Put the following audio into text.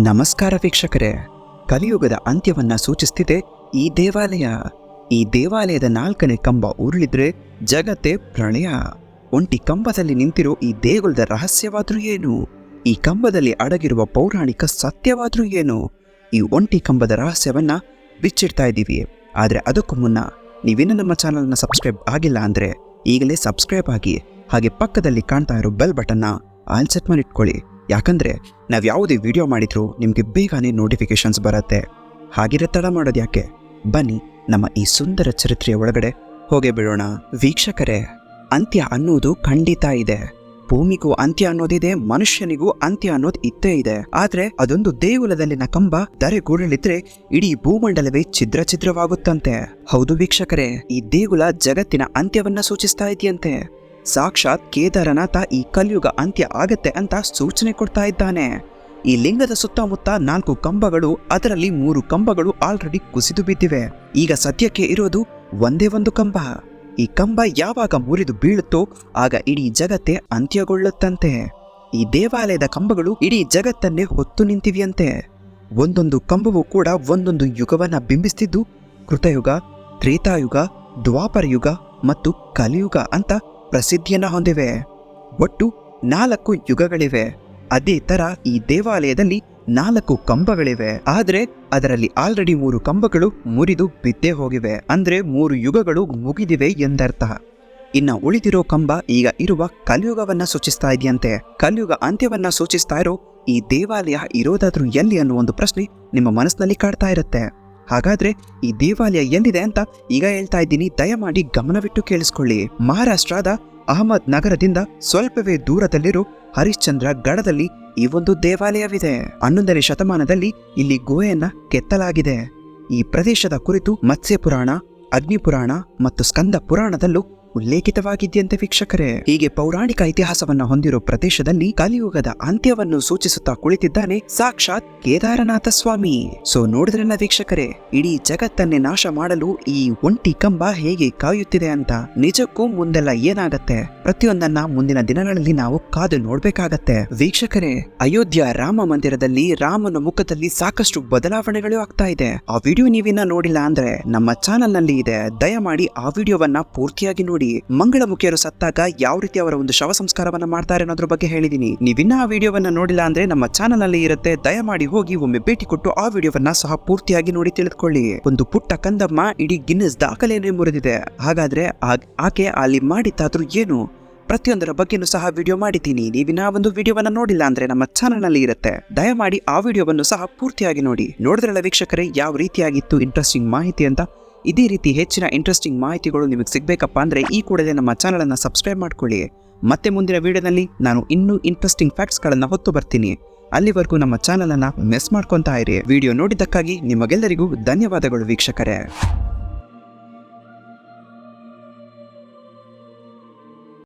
ನಮಸ್ಕಾರ ವೀಕ್ಷಕರೇ, ಕಲಿಯುಗದ ಅಂತ್ಯವನ್ನ ಸೂಚಿಸುತ್ತಿದೆ ಈ ದೇವಾಲಯ. ಈ ದೇವಾಲಯದ 4ನೇ ಕಂಬ ಉರುಳಿದ್ರೆ ಜಗತ್ತೇ ಪ್ರಳಯ. ಒಂಟಿ ಕಂಬದಲ್ಲಿ ನಿಂತಿರೋ ಈ ದೇಗುಲದ ರಹಸ್ಯವಾದ್ರೂ ಏನು? ಈ ಕಂಬದಲ್ಲಿ ಅಡಗಿರುವ ಪೌರಾಣಿಕ ಸತ್ಯವಾದ್ರೂ ಏನು? ಈ ಒಂಟಿ ಕಂಬದ ರಹಸ್ಯವನ್ನ ಬಿಚ್ಚಿಡ್ತಾ ಇದ್ದೀವಿ. ಆದ್ರೆ ಅದಕ್ಕೂ ಮುನ್ನ ನೀವಿನ್ನೂ ನಮ್ಮ ಚಾನಲ್ನ ಸಬ್ಸ್ಕ್ರೈಬ್ ಆಗಿಲ್ಲ ಅಂದ್ರೆ ಈಗಲೇ ಸಬ್ಸ್ಕ್ರೈಬ್ ಆಗಿ, ಹಾಗೆ ಪಕ್ಕದಲ್ಲಿ ಕಾಣ್ತಾ ಇರೋ ಬೆಲ್ ಬಟನ್ನ ಆಲ್ ಸೆಟ್ ಮಾಡಿ ಇಟ್ಕೊಳ್ಳಿ. ಯಾಕಂದ್ರೆ ನಾವು ಯಾವುದೇ ವಿಡಿಯೋ ಮಾಡಿದ್ರೂ ನಿಮಗೆ ಬೇಗನೆ ನೋಟಿಫಿಕೇಶನ್ಸ್ ಬರುತ್ತೆ. ಹಾಗಿದ್ರೆ ತಡ ಮಾಡೋದು ಯಾಕೆ? ಬನ್ನಿ ನಮ್ಮ ಈ ಸುಂದರ ಚರಿತ್ರೆಯ ಒಳಗಡೆ ಹೋಗೇ ಬಿಡೋಣ. ವೀಕ್ಷಕರೇ, ಅಂತ್ಯ ಅನ್ನೋದು ಖಂಡಿತ ಇದೆ. ಭೂಮಿಗೂ ಅಂತ್ಯ ಅನ್ನೋದಿದೆ, ಮನುಷ್ಯನಿಗೂ ಅಂತ್ಯ ಅನ್ನೋದು ಇದ್ದೇ ಇದೆ. ಆದ್ರೆ ಅದೊಂದು ದೇಗುಲದಲ್ಲಿನ ಕಂಬ ಧರೆಗೂಡಲಿದ್ರೆ ಇಡೀ ಭೂಮಂಡಲವೇ ಛಿದ್ರ ಛಿದ್ರವಾಗುತ್ತಂತೆ. ಹೌದು ವೀಕ್ಷಕರೇ, ಈ ದೇಗುಲ ಜಗತ್ತಿನ ಅಂತ್ಯವನ್ನ ಸೂಚಿಸ್ತಾ ಇದೆಯಂತೆ. ಸಾಕ್ಷಾತ್ ಕೇದಾರನಾಥ ಈ ಕಲಿಯುಗ ಅಂತ್ಯ ಆಗತ್ತೆ ಅಂತ ಸೂಚನೆ ಕೊಡ್ತಾ ಇದ್ದಾನೆ. ಈ ಲಿಂಗದ ಸುತ್ತಮುತ್ತ 4 ಕಂಬಗಳು, ಅದರಲ್ಲಿ 3 ಕಂಬಗಳು ಆಲ್ರೆಡಿ ಕುಸಿದು ಬಿದ್ದಿವೆ. ಈಗ ಸದ್ಯಕ್ಕೆ ಇರೋದು ಒಂದೇ ಒಂದು ಕಂಬ. ಈ ಕಂಬ ಯಾವಾಗ ಮುರಿದು ಬೀಳುತ್ತೋ ಆಗ ಇಡೀ ಜಗತ್ತೇ ಅಂತ್ಯಗೊಳ್ಳುತ್ತಂತೆ. ಈ ದೇವಾಲಯದ ಕಂಬಗಳು ಇಡೀ ಜಗತ್ತನ್ನೇ ಹೊತ್ತು ನಿಂತಿವೆಯಂತೆ. ಒಂದೊಂದು ಕಂಬವೂ ಕೂಡ ಒಂದೊಂದು ಯುಗವನ್ನ ಬಿಂಬಿಸ್ತಿದ್ದು, ಕೃತಯುಗ, ತ್ರೇತಾಯುಗ, ದ್ವಾಪರ ಯುಗ ಮತ್ತು ಕಲಿಯುಗ ಅಂತ ಪ್ರಸಿದ್ಧಿಯನ್ನ ಹೊಂದಿವೆ. ಒಟ್ಟು 4 ಯುಗಗಳಿವೆ. ಅದೇ ತರ ಈ ದೇವಾಲಯದಲ್ಲಿ 4 ಕಂಬಗಳಿವೆ. ಆದ್ರೆ ಅದರಲ್ಲಿ ಆಲ್ರೆಡಿ 3 ಕಂಬಗಳು ಮುರಿದು ಬಿದ್ದೇ ಹೋಗಿವೆ. ಅಂದ್ರೆ 3 ಯುಗಗಳು ಮುಗಿದಿವೆ ಎಂದರ್ಥ. ಇನ್ನ ಉಳಿದಿರೋ ಕಂಬ ಈಗ ಇರುವ ಕಲಿಯುಗವನ್ನ ಸೂಚಿಸ್ತಾ ಇದೆಯಂತೆ. ಕಲಿಯುಗ ಅಂತ್ಯವನ್ನ ಸೂಚಿಸ್ತಾ ಇರೋ ಈ ದೇವಾಲಯ ಇರೋದಾದ್ರೂ ಎಲ್ಲಿ ಅನ್ನೋ ಒಂದು ಪ್ರಶ್ನೆ ನಿಮ್ಮ ಮನಸ್ಸಿನಲ್ಲಿ ಕಾಡ್ತಾ ಇರುತ್ತೆ. ಹಾಗಾದ್ರೆ ಈ ದೇವಾಲಯ ಎಲ್ಲಿದೆ ಅಂತ ಈಗ ಹೇಳ್ತಾ ಇದ್ದೀನಿ, ದಯಮಾಡಿ ಗಮನವಿಟ್ಟು ಕೇಳಿಸ್ಕೊಳ್ಳಿ. ಮಹಾರಾಷ್ಟ್ರದ ಅಹಮದ್ ನಗರದಿಂದ ಸ್ವಲ್ಪವೇ ದೂರದಲ್ಲಿರೋ ಹರಿಶ್ಚಂದ್ರ ಗಢದಲ್ಲಿ ಈ ಒಂದು ದೇವಾಲಯವಿದೆ. 11ನೇ ಶತಮಾನದಲ್ಲಿ ಇಲ್ಲಿ ಗುಹೆಯನ್ನ ಕೆತ್ತಲಾಗಿದೆ. ಈ ಪ್ರದೇಶದ ಕುರಿತು ಮತ್ಸ್ಯ ಪುರಾಣ, ಅಗ್ನಿ ಪುರಾಣ ಮತ್ತು ಸ್ಕಂದ ಪುರಾಣದಲ್ಲೂ ಉಲ್ಲೇಖಿತವಾಗಿದೆಯಂತೆ ವೀಕ್ಷಕರೇ. ಹೀಗೆ ಪೌರಾಣಿಕ ಇತಿಹಾಸವನ್ನ ಹೊಂದಿರೋ ಪ್ರದೇಶದಲ್ಲಿ ಕಲಿಯುಗದ ಅಂತ್ಯವನ್ನು ಸೂಚಿಸುತ್ತಾ ಕುಳಿತಿದ್ದಾನೆ ಸಾಕ್ಷಾತ್ ಕೇದಾರನಾಥ ಸ್ವಾಮಿ. ಸೊ ನೋಡಿದ್ರಲ್ಲ ವೀಕ್ಷಕರೇ, ಇಡೀ ಜಗತ್ತನ್ನೇ ನಾಶ ಮಾಡಲು ಈ ಒಂಟಿ ಕಂಬ ಹೇಗೆ ಕಾಯುತ್ತಿದೆ ಅಂತ. ನಿಜಕ್ಕೂ ಮುಂದೆಲ್ಲ ಏನಾಗತ್ತೆ ಪ್ರತಿಯೊಂದನ್ನ ಮುಂದಿನ ದಿನಗಳಲ್ಲಿ ನಾವು ಕಾದು ನೋಡ್ಬೇಕಾಗತ್ತೆ. ವೀಕ್ಷಕರೇ, ಅಯೋಧ್ಯ ರಾಮ ಮಂದಿರದಲ್ಲಿ ರಾಮನ ಮುಖದಲ್ಲಿ ಸಾಕಷ್ಟು ಬದಲಾವಣೆಗಳು ಆಗ್ತಾ ಇದೆ. ಆ ವಿಡಿಯೋ ನೀವಿನ್ನ ನೋಡಿಲ್ಲ ಅಂದ್ರೆ ನಮ್ಮ ಚಾನಲ್ ನಲ್ಲಿ ಇದೆ, ದಯಮಾಡಿ ಆ ವಿಡಿಯೋವನ್ನ ಪೂರ್ತಿಯಾಗಿ ನೋಡಿ. ಮಂಗಳಮುಖಿಯರು ಸತ್ತಾಗ ಯಾವ ರೀತಿ ಅವರ ಒಂದು ಶವ ಸಂಸ್ಕಾರವನ್ನ ಮಾಡ್ತಾರೆ ಅನ್ನೋದ್ರ ಬಗ್ಗೆ ಹೇಳಿದೀನಿ. ನೀವಿನ್ನ ಆ ವಿಡಿಯೋವನ್ನ ನೋಡಿಲ್ಲ ಅಂದ್ರೆ ನಮ್ಮ ಚಾನಲ್ ನಲ್ಲಿ ಇರುತ್ತೆ, ದಯಮಾಡಿ ಹೋಗಿ ಒಮ್ಮೆ ಭೇಟಿ ಕೊಟ್ಟು ಆ ವಿಡಿಯೋವನ್ನ ಸಹ ಪೂರ್ತಿಯಾಗಿ ನೋಡಿ ತಿಳಿದುಕೊಳ್ಳಿ. ಒಂದು ಪುಟ್ಟ ಕಂದಮ್ಮ ಇಡೀ ಗಿನ್ನೆಸ್ ದಾಖಲೆಯನ್ನೇ ಮುರಿದಿದೆ. ಹಾಗಾದ್ರೆ ಆಕೆ ಅಲ್ಲಿ ಮಾಡಿದ್ದಾದ್ರೂ ಏನು? ಪ್ರತಿಯೊಂದರ ಬಗ್ಗೆನೂ ಸಹ ವಿಡಿಯೋ ಮಾಡಿದ್ದೀನಿ. ನೀವಿನ ಒಂದು ವಿಡಿಯೋವನ್ನ ನೋಡಿಲ್ಲ ಅಂದ್ರೆ ನಮ್ಮ ಚಾನಲ್ ನಲ್ಲಿ ಇರುತ್ತೆ, ದಯಮಾಡಿ ಆ ವಿಡಿಯೋವನ್ನು ಸಹ ಪೂರ್ತಿಯಾಗಿ ನೋಡಿ. ನೋಡಿದ್ರಲ್ಲ ವೀಕ್ಷಕರೇ, ಯಾವ ರೀತಿಯಾಗಿತ್ತು ಇಂಟ್ರೆಸ್ಟಿಂಗ್ ಮಾಹಿತಿ ಅಂತ. ಇದೇ ರೀತಿ ಹೆಚ್ಚಿನ ಇಂಟ್ರೆಸ್ಟಿಂಗ್ ಮಾಹಿತಿಗಳು ನಿಮಗೆ ಸಿಗಬೇಕಪ್ಪ ಅಂದ್ರೆ ಈ ಕೂಡಲೇ ನಮ್ಮ ಚಾನಲ್ ಅನ್ನ ಸಬ್ಸ್ಕ್ರೈಬ್ ಮಾಡ್ಕೊಳ್ಳಿ. ಮತ್ತೆ ಮುಂದಿನ ವಿಡಿಯೋದಲ್ಲಿ ನಾನು ಇನ್ನೂ ಇಂಟ್ರೆಸ್ಟಿಂಗ್ ಫ್ಯಾಕ್ಟ್ಸ್ ಗಳನ್ನ ಹೊತ್ತು ಬರ್ತೀನಿ. ಅಲ್ಲಿವರೆಗೂ ನಮ್ಮ ಚಾನಲ್ ಅನ್ನ ಮಿಸ್ ಮಾಡ್ಕೊಂತಾ ಇರಿ. ವಿಡಿಯೋ ನೋಡಿದ್ದಕ್ಕಾಗಿ ನಿಮಗೆಲ್ಲರಿಗೂ ಧನ್ಯವಾದಗಳು ವೀಕ್ಷಕರೇ.